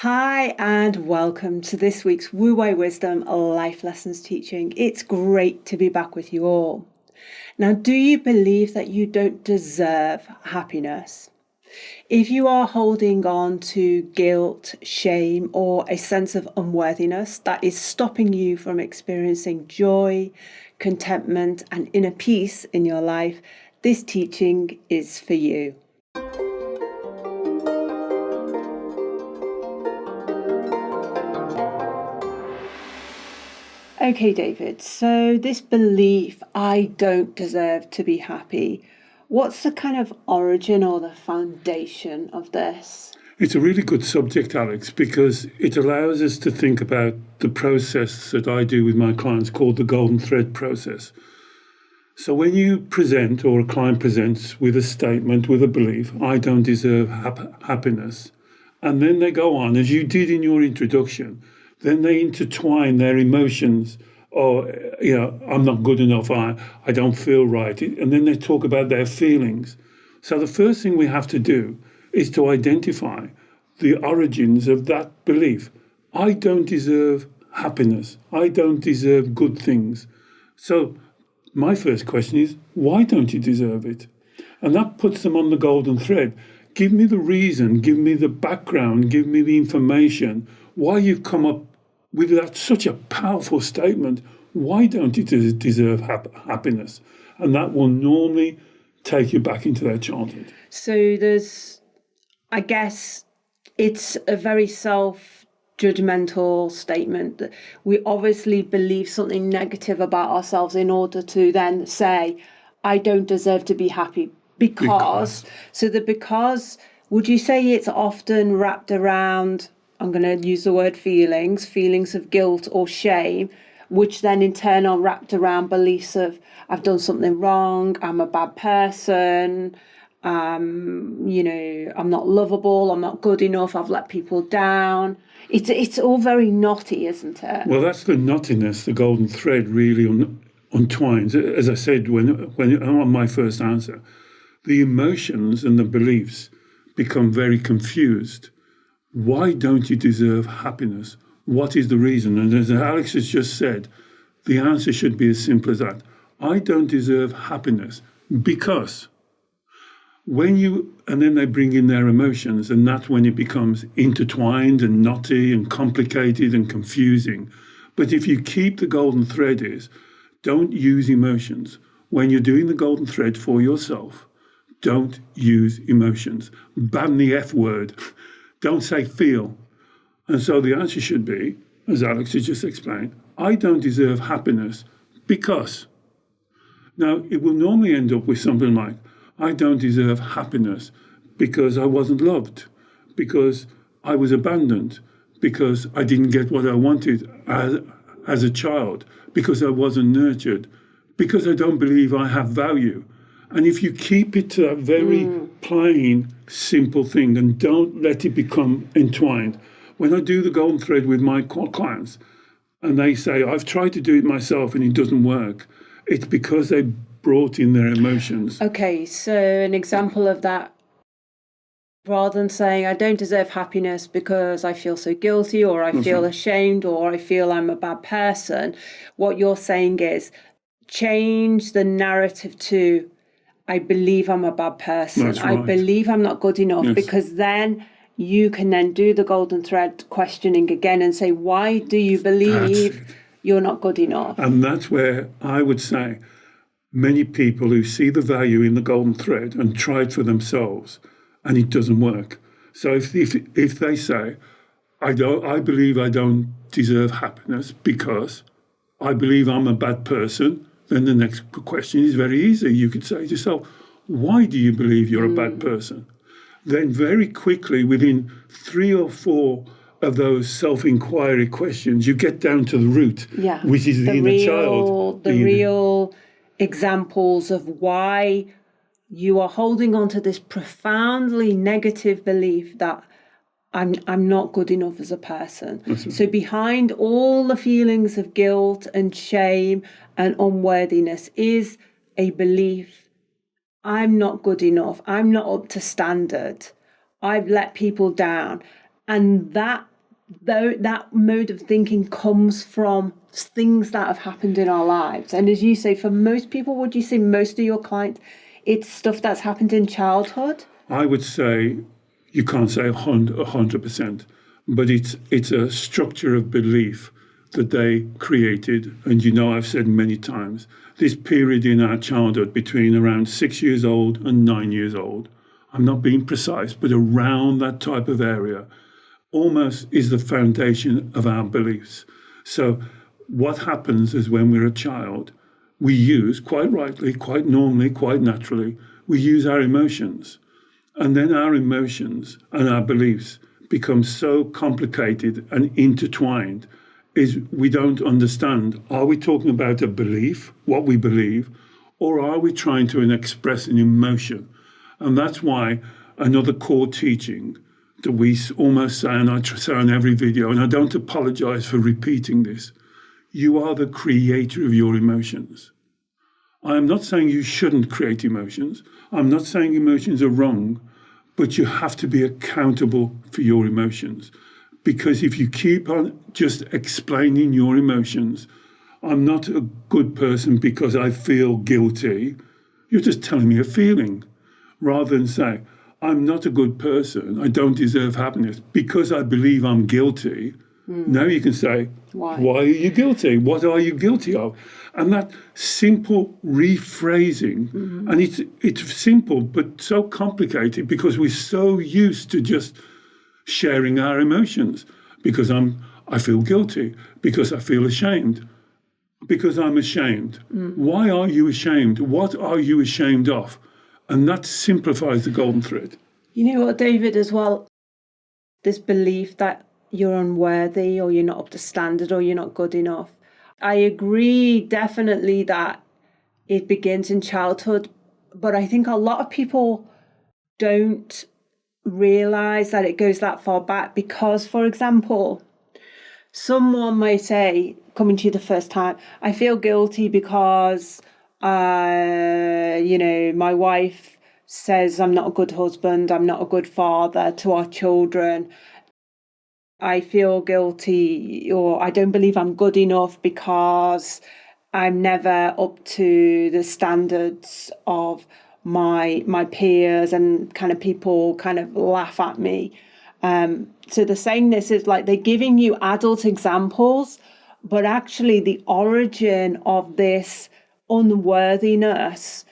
Hi and welcome to this week's Wu Wei Wisdom Life Lessons teaching. It's great to be back with you all. Now, do you believe that you don't deserve happiness? If you are holding on to guilt, shame, or a sense of unworthiness that is stopping you from experiencing joy, contentment, and inner peace in your life, this teaching is for you. Okay, David, so this belief, I don't deserve to be happy, what's the kind of origin or the foundation of this? It's a really good subject, Alex, because it allows us to think about the process that I do with my clients called the golden thread process. So when you present or a client presents with a statement, with a belief, I don't deserve happiness, and then they go on, as you did in your introduction, then they intertwine their emotions. Or, I'm not good enough, I don't feel right. And then they talk about their feelings. So the first thing we have to do is to identify the origins of that belief. I don't deserve happiness. I don't deserve good things. So my first question is, why don't you deserve it? And that puts them on the golden thread. Give me the reason, give me the background, give me the information, why you've come up with that such a powerful statement. Why don't you deserve happiness? And that will normally take you back into their childhood. So I guess it's a very self-judgmental statement that we obviously believe something negative about ourselves in order to then say, I don't deserve to be happy because. So because, would you say it's often wrapped around, I'm going to use the word feelings of guilt or shame, which then in turn are wrapped around beliefs of I've done something wrong, I'm a bad person, I'm not lovable, I'm not good enough, I've let people down. It's all very knotty, isn't it? Well, that's the knottiness, the golden thread really untwines. As I said when on my first answer, the emotions and the beliefs become very confused. Why don't you deserve happiness? What is the reason? And as Alex has just said, the answer should be as simple as that. I don't deserve happiness because and then they bring in their emotions, and that's when it becomes intertwined and knotty and complicated and confusing. But if you keep the golden thread is, don't use emotions. When you're doing the golden thread for yourself, don't use emotions. Ban the F word. Don't say feel. And so the answer should be, as Alex has just explained, I don't deserve happiness because. Now, it will normally end up with something like, I don't deserve happiness because I wasn't loved, because I was abandoned, because I didn't get what I wanted as a child, because I wasn't nurtured, because I don't believe I have value. And if you keep it to a very plain, simple thing and don't let it become entwined. When I do the golden thread with my clients and they say, I've tried to do it myself and it doesn't work, it's because they brought in their emotions. Okay, so an example of that, rather than saying I don't deserve happiness because I feel so guilty or I feel ashamed or I feel I'm a bad person, what you're saying is change the narrative to I believe I'm a bad person. That's right. I believe I'm not good enough, because then you can then do the golden thread questioning again and say, why do you believe you're not good enough? And that's where I would say many people who see the value in the golden thread and try it for themselves and it doesn't work. So if they say, I believe I don't deserve happiness because I believe I'm a bad person, then the next question is very easy. You could say to yourself, why do you believe you're a bad person? Then very quickly, within 3 or 4 of those self-inquiry questions, you get down to the root, which is the inner child. The real examples of why you are holding on to this profoundly negative belief that I'm not good enough as a person. So behind all the feelings of guilt and shame and unworthiness is a belief, I'm not good enough, I'm not up to standard, I've let people down. And that though that mode of thinking comes from things that have happened in our lives. And as you say, for most people, would you say most of your clients, it's stuff that's happened in childhood? I would say you can't say 100%, but it's a structure of belief that they created. And I've said many times, this period in our childhood between around 6 years old and 9 years old, I'm not being precise, but around that type of area, almost is the foundation of our beliefs. So what happens is when we're a child, we use, quite rightly, quite normally, quite naturally, we use our emotions. And then our emotions and our beliefs become so complicated and intertwined is we don't understand. Are we talking about a belief, what we believe, or are we trying to express an emotion? And that's why another core teaching that we almost say, and I say on every video, and I don't apologize for repeating this, you are the creator of your emotions. I am not saying you shouldn't create emotions. I'm not saying emotions are wrong, but you have to be accountable for your emotions. Because if you keep on just explaining your emotions, I'm not a good person because I feel guilty, you're just telling me a feeling. Rather than say, I'm not a good person, I don't deserve happiness because I believe I'm guilty. Now you can say, why are you guilty? What are you guilty of? And that simple rephrasing, and it's simple but so complicated because we're so used to just sharing our emotions. Because I feel guilty, because I feel ashamed, because I'm ashamed. Why are you ashamed? What are you ashamed of? And that simplifies the golden thread. You know what, David, as well, this belief that you're unworthy or you're not up to standard or you're not good enough. I agree definitely that it begins in childhood, but I think a lot of people don't realize that it goes that far back because, for example, someone may say, coming to you the first time, I feel guilty because, my wife says I'm not a good husband, I'm not a good father to our children. I feel guilty or I don't believe I'm good enough because I'm never up to the standards of my peers and kind of people kind of laugh at me. So they're saying this is like they're giving you adult examples, but actually the origin of this unworthiness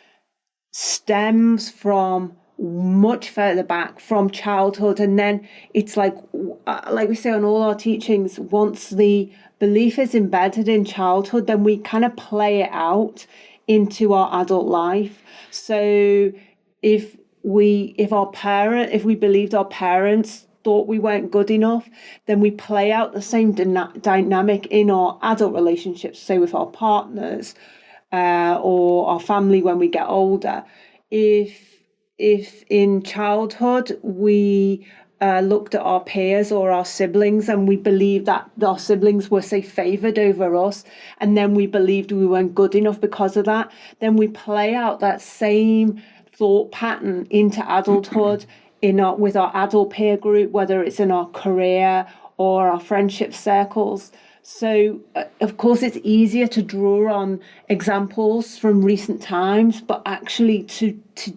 stems from much further back from childhood. And then it's like we say on all our teachings, once the belief is embedded in childhood, then we kind of play it out into our adult life. So if we believed our parents thought we weren't good enough, then we play out the same dynamic in our adult relationships, say with our partners or our family when we get older. If in childhood we looked at our peers or our siblings and we believed that our siblings were, say, favoured over us, and then we believed we weren't good enough because of that, then we play out that same thought pattern into adulthood with our adult peer group, whether it's in our career or our friendship circles. So, of course, it's easier to draw on examples from recent times, but actually to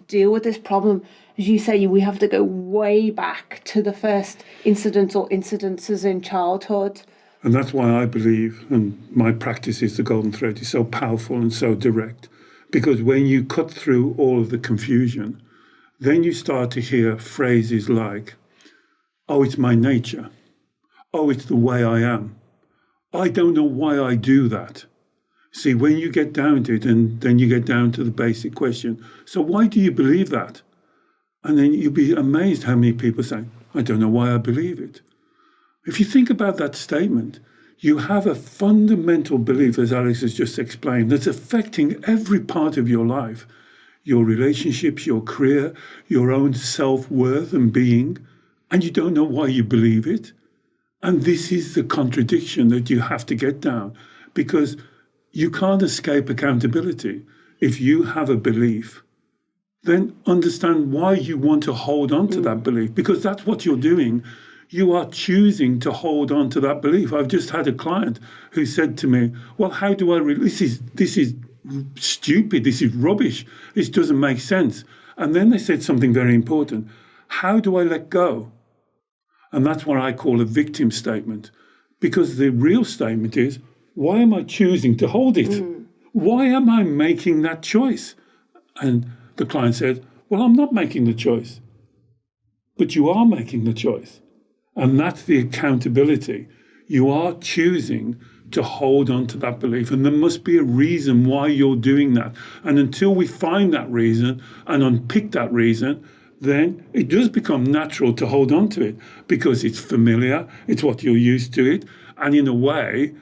deal with this problem, as you say, we have to go way back to the first incident or incidences in childhood. And that's why I believe, and my practice is the golden thread, is so powerful and so direct. Because when you cut through all of the confusion, then you start to hear phrases like, oh, it's my nature. Oh, it's the way I am. I don't know why I do that. See, when you get down to it, and then you get down to the basic question, so why do you believe that? And then you'll be amazed how many people say, I don't know why I believe it. If you think about that statement, you have a fundamental belief, as Alex has just explained, that's affecting every part of your life, your relationships, your career, your own self-worth and being, and you don't know why you believe it. And this is the contradiction that you have to get down, because you can't escape accountability. If you have a belief, then understand why you want to hold on to that belief, because that's what you're doing. you are choosing to hold on to that belief. I've just had a client who said to me, well, how do I this is stupid, this is rubbish, this doesn't make sense. And then they said something very important. How do I let go? And that's what I call a victim statement. Because the real statement is, why am I choosing to hold it? Why am I making that choice? And the client said, well, I'm not making the choice. But you are making the choice. And that's the accountability. You are choosing to hold on to that belief. And there must be a reason why you're doing that. And until we find that reason and unpick that reason, then it does become natural to hold on to it because it's familiar, it's what you're used to it. And in a way,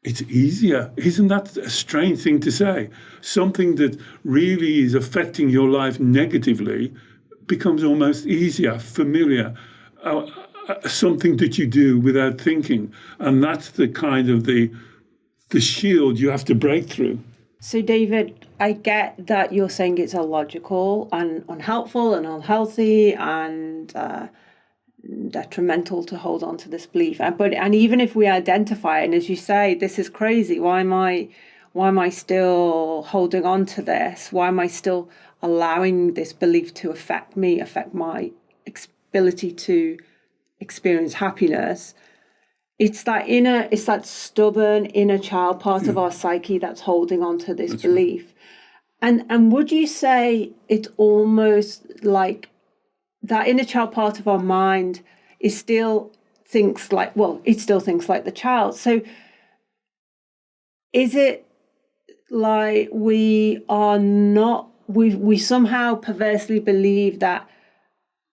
it's easier. Isn't that a strange thing to say? Something that really is affecting your life negatively becomes almost easier, familiar, something that you do without thinking. And that's the kind of the shield you have to break through. So, David, I get that you're saying it's illogical and unhelpful and unhealthy and detrimental to hold on to this belief. And even if we identify it, and as you say, this is crazy. Why am I still holding on to this? Why am I still allowing this belief to affect me, affect my ability to experience happiness? It's that stubborn inner child part of our psyche that's holding on to this belief. Right. And would you say it's almost like that inner child part of our mind it still thinks like the child. So is it like we somehow perversely believe that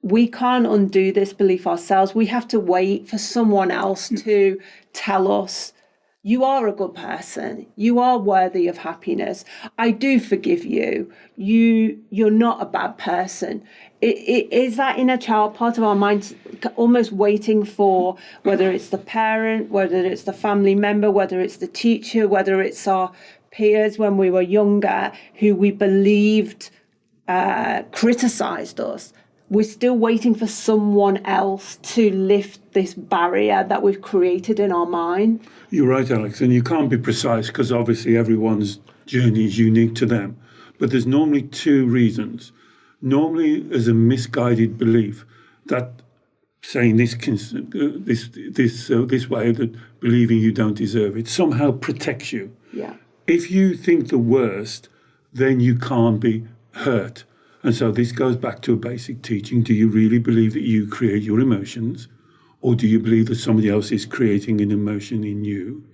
we can't undo this belief ourselves? We have to wait for someone else to tell us, you are a good person. You are worthy of happiness. I do forgive you. You're not a bad person. It is that inner child part of our mind almost waiting for whether it's the parent, whether it's the family member, whether it's the teacher, whether it's our peers when we were younger who we believed criticized us. We're still waiting for someone else to lift this barrier that we've created in our mind. You're right, Alex, and you can't be precise because obviously everyone's journey is unique to them. But there's normally two reasons. Normally, as a misguided belief that saying this way, that believing you don't deserve it, somehow protects you. Yeah. If you think the worst, then you can't be hurt. And so this goes back to a basic teaching. Do you really believe that you create your emotions? Or do you believe that somebody else is creating an emotion in you?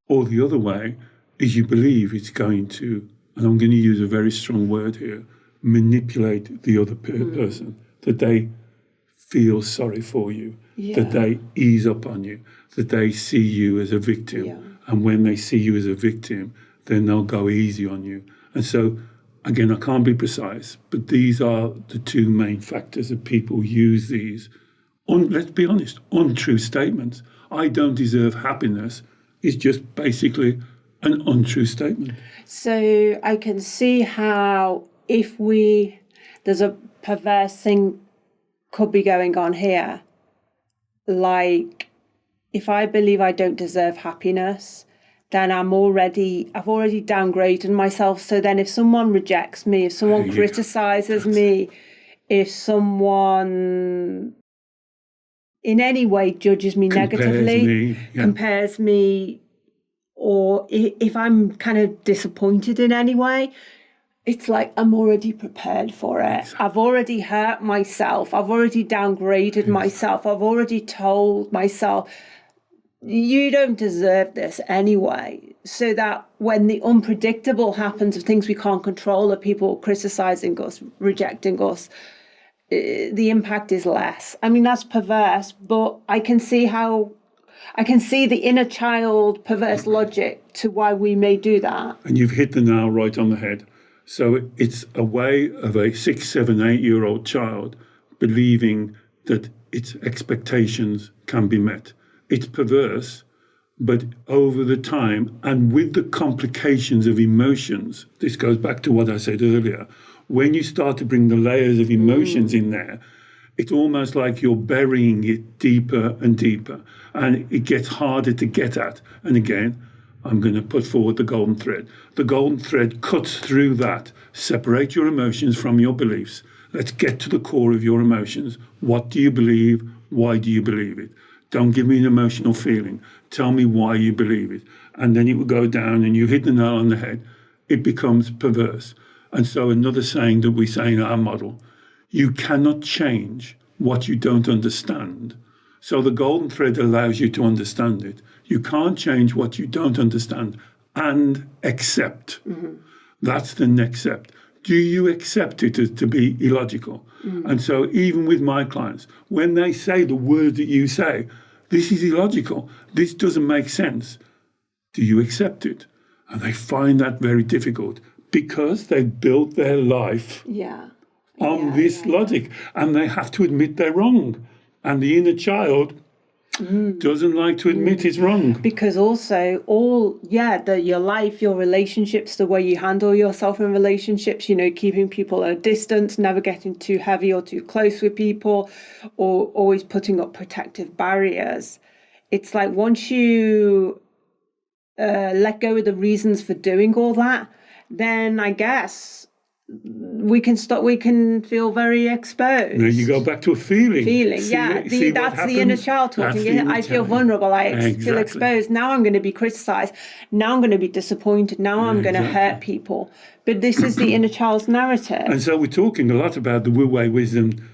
Or the other way is you believe it's going to, and I'm going to use a very strong word here, manipulate the other person, that they feel sorry for you, that they ease up on you, that they see you as a victim. Yeah. And when they see you as a victim, then they'll go easy on you. And so, again, I can't be precise, but these are the two main factors that people use these, let's be honest, untrue statements. I don't deserve happiness is just basically an untrue statement. So I can see how there's a perverse thing could be going on here. Like, if I believe I don't deserve happiness, then I've already downgraded myself. So then if someone rejects me, if someone criticizes me, if someone in any way judges me negatively, compares me, or if I'm kind of disappointed in any way, it's like I'm already prepared for it. Exactly. I've already hurt myself. I've already downgraded myself. I've already told myself, you don't deserve this anyway. So that when the unpredictable happens of things we can't control, of people criticizing us, rejecting us, the impact is less. I mean, that's perverse, but I can see the inner child perverse logic to why we may do that. And you've hit the nail right on the head. So it's a way of a 6, 7, 8-year-old child believing that its expectations can be met. It's perverse, but over the time and with the complications of emotions, this goes back to what I said earlier, when you start to bring the layers of emotions in there, it's almost like you're burying it deeper and deeper, and it gets harder to get at. And again, I'm going to put forward the golden thread. The golden thread cuts through that. Separate your emotions from your beliefs. Let's get to the core of your emotions. What do you believe? Why do you believe it? Don't give me an emotional feeling. Tell me why you believe it. And then it will go down and you hit the nail on the head. It becomes perverse. And so another saying that we say in our model, you cannot change what you don't understand. So the golden thread allows you to understand it. You can't change what you don't understand and accept. That's the next step. Do you accept it as to be illogical? And so even with my clients, when they say the word that you say, this is illogical, this doesn't make sense, do you accept it? And they find that very difficult because they've built their life on this logic, and they have to admit they're wrong. And the inner child doesn't like to admit it's wrong. Because also your life, your relationships, the way you handle yourself in relationships, keeping people at a distance, never getting too heavy or too close with people, or always putting up protective barriers. It's like once you let go of the reasons for doing all that, then I guess we can feel very exposed. Then you go back to a feeling. That's the inner child talking. I feel vulnerable. I feel exposed. Now I'm going to be criticized. Now I'm going to be disappointed. Now I'm going to hurt people. But this is the inner child's narrative. And so we're talking a lot about the Wu Wei wisdom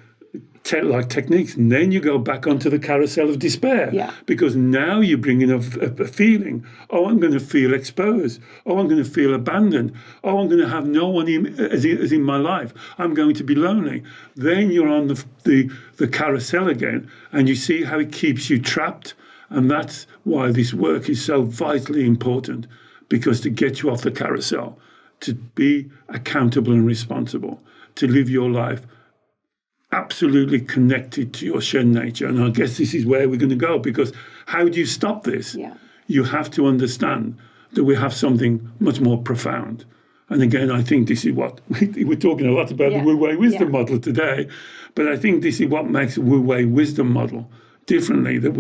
techniques, and then you go back onto the carousel of despair, because now you're bringing a feeling. Oh, I'm going to feel exposed. Oh, I'm going to feel abandoned. Oh, I'm going to have no one as in my life. I'm going to be lonely. Then you're on the carousel again, and you see how it keeps you trapped. And that's why this work is so vitally important, because to get you off the carousel, to be accountable and responsible, to live your life absolutely connected to your Shen nature. And I guess this is where we're going to go, because how do you stop this? You have to understand that we have something much more profound. And again, I think this is what we're talking a lot about the Wu Wei wisdom model today, but I think this is what makes the Wu Wei wisdom model differently, that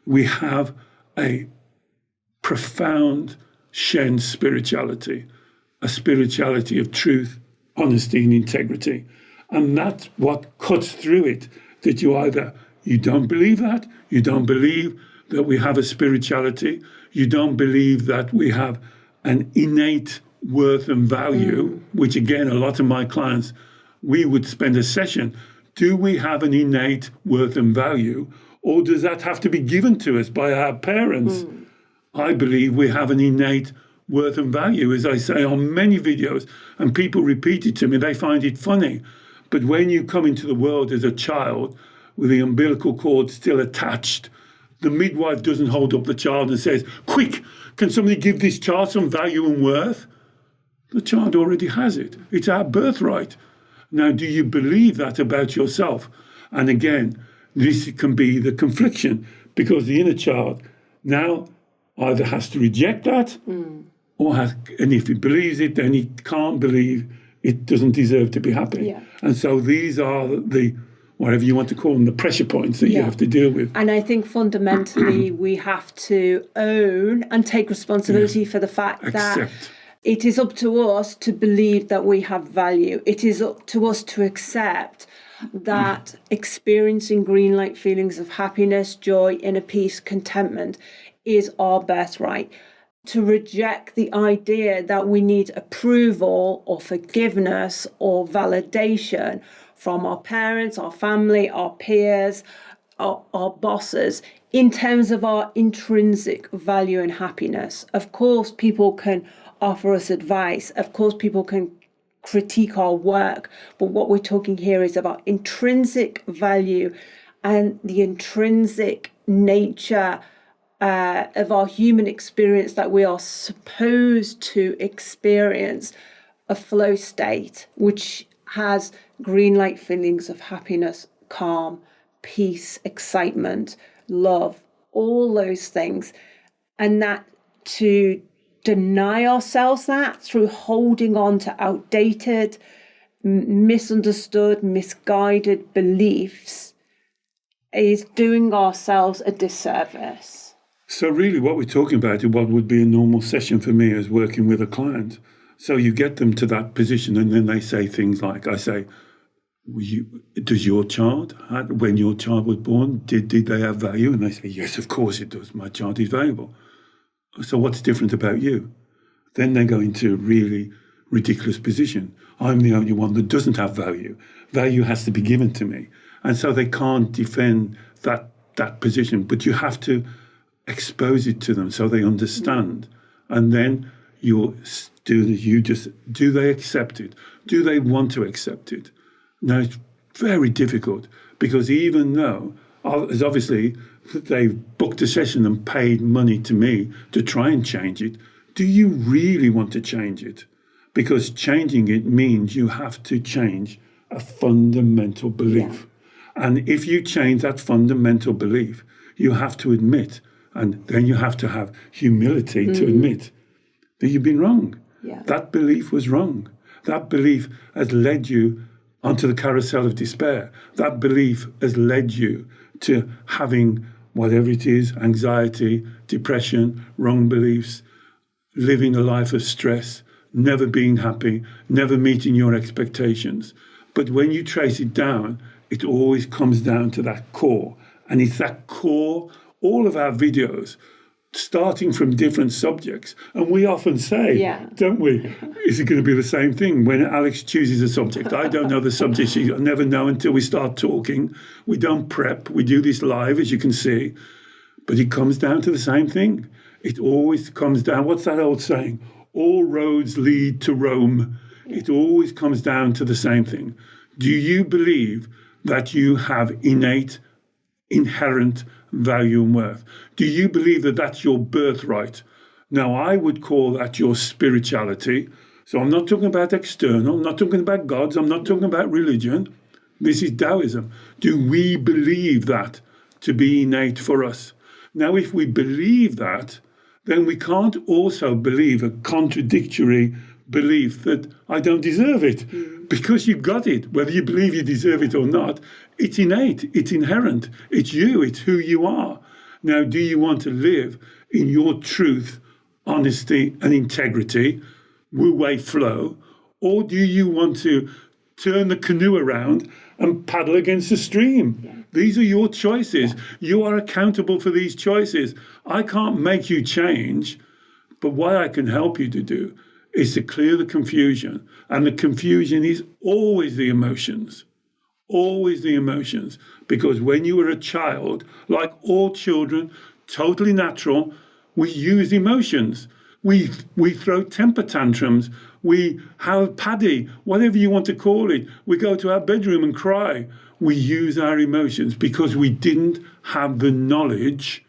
we have a profound Shen spirituality, a spirituality of truth, honesty, and integrity. And that's what cuts through it, that you don't believe that, you don't believe that we have a spirituality, you don't believe that we have an innate worth and value, which again, a lot of my clients, we would spend a session, do we have an innate worth and value, or does that have to be given to us by our parents? I believe we have an innate worth and value, as I say on many videos, and people repeat it to me, they find it funny. But when you come into the world as a child with the umbilical cord still attached, the midwife doesn't hold up the child and says, quick, can somebody give this child some value and worth? The child already has it. It's our birthright. Now, do you believe that about yourself? And again, this can be the confliction, because the inner child now either has to reject that, and if he believes it, then he can't believe it doesn't deserve to be happy. And so these are the, whatever you want to call them, the pressure points that you have to deal with. And I think fundamentally we have to own and take responsibility for the fact that it is up to us to believe that we have value. It is up to us to accept that experiencing green light feelings of happiness, joy, inner peace, contentment is our birthright. To reject the idea that we need approval or forgiveness or validation from our parents, our family, our peers, our bosses, in terms of our intrinsic value and happiness. Of course, people can offer us advice. Of course, people can critique our work. But what we're talking here is about intrinsic value and the intrinsic nature of our human experience, that we are supposed to experience a flow state which has green light feelings of happiness, calm, peace, excitement, love, all those things. And that to deny ourselves that through holding on to outdated misunderstood, misguided beliefs is doing ourselves a disservice. So really what we're talking about is what would be a normal session for me as working with a client. So you get them to that position and then they say things like, I say, does your child, when your child was born, did they have value? And they say, yes, of course it does. My child is valuable. So what's different about you? Then they go into a really ridiculous position. I'm the only one that doesn't have value. Value has to be given to me. And so they can't defend that position. But you have to expose it to them so they understand. And then do they accept it? Do they want to accept it? Now, it's very difficult because even though, as obviously, they've booked a session and paid money to me to try and change it, do you really want to change it? Because changing it means you have to change a fundamental belief. Yeah. And if you change that fundamental belief, you have to admit, and then you have to have humility to admit that you've been wrong. Yeah. That belief was wrong. That belief has led you onto the carousel of despair. That belief has led you to having whatever it is, anxiety, depression, wrong beliefs, living a life of stress, never being happy, never meeting your expectations. But when you trace it down, it always comes down to that core. And it's that core, all of our videos, starting from different subjects. And we often say, don't we, is it going to be the same thing? When Alex chooses a subject, I don't know the subject. I never know until we start talking. We don't prep. We do this live, as you can see. But it comes down to the same thing. It always comes down, what's that old saying? All roads lead to Rome. It always comes down to the same thing. Do you believe that you have innate, inherent value and worth? Do you believe that that's your birthright? Now, I would call that your spirituality. So I'm not talking about external. I'm not talking about gods. I'm not talking about religion. This is Taoism. Do we believe that to be innate for us? Now, if we believe that, then we can't also believe a contradictory belief that I don't deserve it. Because you've got it, whether you believe you deserve it or not. It's innate, it's inherent, it's you, it's who you are. Now, do you want to live in your truth, honesty and integrity, wu-wei flow, or do you want to turn the canoe around and paddle against the stream? Yeah. These are your choices. Yeah. You are accountable for these choices. I can't make you change, but what I can help you to do is to clear the confusion. And the confusion is always the emotions. Always the emotions. Because when you were a child, like all children, totally natural, we use emotions. We throw temper tantrums. We have paddy, whatever you want to call it. We go to our bedroom and cry. We use our emotions because we didn't have the knowledge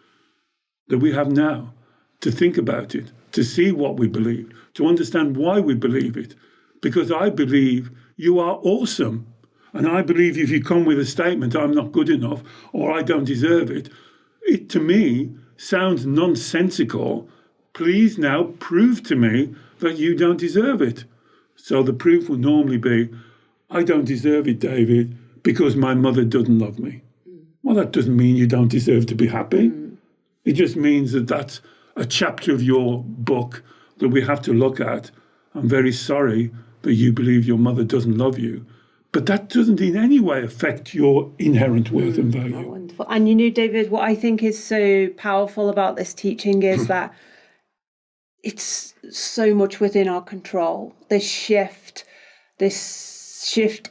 that we have now to think about it, to see what we believe, to understand why we believe it. Because I believe you are awesome. And I believe if you come with a statement, I'm not good enough or I don't deserve it, it to me sounds nonsensical. Please now prove to me that you don't deserve it. So the proof will normally be, I don't deserve it, David, because my mother doesn't love me. Well, that doesn't mean you don't deserve to be happy. It just means that that's a chapter of your book that we have to look at. I'm very sorry that you believe your mother doesn't love you, but that doesn't in any way affect your inherent worth and value. Oh, wonderful. And you know, David, what I think is so powerful about this teaching is that it's so much within our control. This shift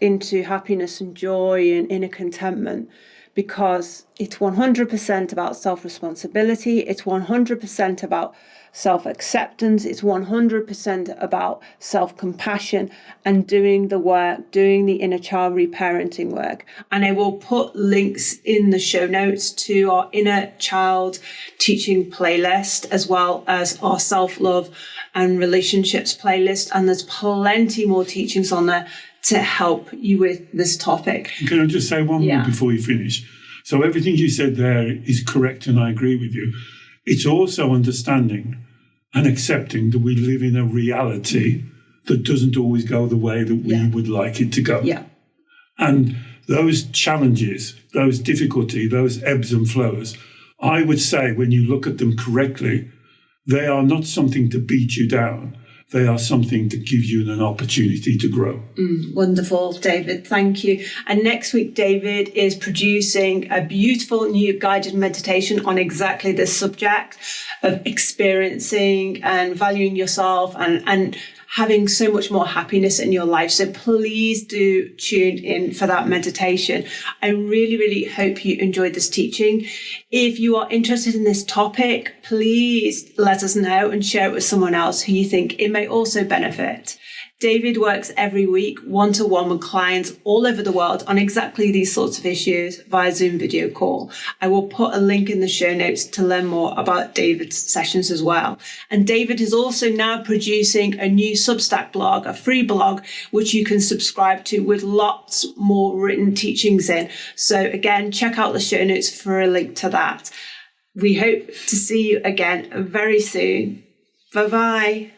into happiness and joy and inner contentment, because it's 100% about self-responsibility. It's 100% about self-acceptance. It's 100% about self-compassion and doing the work, doing the inner child reparenting work. And I will put links in the show notes to our inner child teaching playlist, as well as our self-love and relationships playlist. And there's plenty more teachings on there to help you with this topic. Can I just say one more before you finish? So everything you said there is correct and I agree with you. It's also understanding and accepting that we live in a reality that doesn't always go the way that we would like it to go. Yeah. And those challenges, those difficulty, those ebbs and flows, I would say when you look at them correctly, they are not something to beat you down. They are something to give you an opportunity to grow. Wonderful, David. Thank you. And next week, David is producing a beautiful new guided meditation on exactly this subject of experiencing and valuing yourself and having so much more happiness in your life. So please do tune in for that meditation. I really, really hope you enjoyed this teaching. If you are interested in this topic, please let us know and share it with someone else who you think it may also benefit. David works every week one-to-one with clients all over the world on exactly these sorts of issues via Zoom video call. I will put a link in the show notes to learn more about David's sessions as well. And David is also now producing a new Substack blog, a free blog, which you can subscribe to with lots more written teachings in. So again, check out the show notes for a link to that. We hope to see you again very soon. Bye-bye.